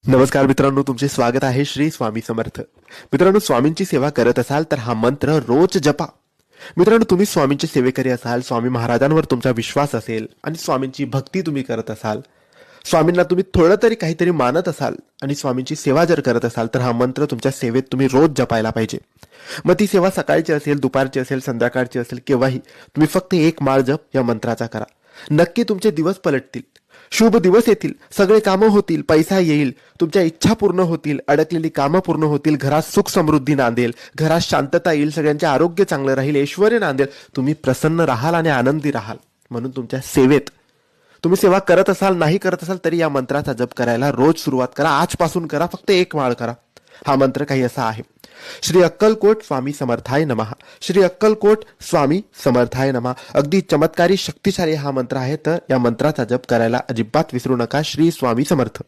नमस्कार मित्रांनो, तुमचे स्वागत आहे श्री स्वामी समर्थ. मित्रांनो, स्वामींची सेवा करत असाल तर हा मंत्र रोज जपा. मित्रांनो, तुम्ही स्वामींचे सेवेकरी असाल, स्वामी महाराजांवर तुमचा विश्वास असेल आणि स्वामींची भक्ती तुम्ही करत असाल, स्वामींना तुम्ही थोडं तरी काहीतरी मानत असाल आणि स्वामींची सेवा जर करत असाल तर हा मंत्र तुमच्या सेवेत तुम्ही रोज जपायला पाहिजे. मग ती सेवा सकाळची असेल, दुपारची असेल, संध्याकाळची असेल, केव्हाही तुम्ही फक्त एक माळ जप या मंत्राचा करा. नक्की तुमचे दिवस पलटतील, शुभ दिवस येतील, सगळे कामं होतील, पैसा येईल, तुमच्या इच्छा पूर्ण होतील, अडकलेली कामं पूर्ण होतील, घरात सुख समृद्धी नांदेल, घरात शांतता येईल, सगळ्यांचे आरोग्य चांगलं राहील, ऐश्वर्य नांदेल, तुम्ही प्रसन्न राहाल आणि आनंदी राहाल. म्हणून तुमच्या सेवेत तुम्ही सेवा करत असाल, नाही करत असाल तरी या मंत्राचा जप करायला रोज सुरुवात करा. आजपासून करा, फक्त एक माळ करा. हा मंत्र काही असा आहे: श्री अक्कलकोट स्वामी समर्थाय नमः. श्री अक्कलकोट स्वामी समर्थाय नमः. अगदी चमत्कारी शक्तिशाली हा मंत्र आहे, तर या मंत्राचा जप करायला अजिबात विसरू नका. श्री स्वामी समर्थ.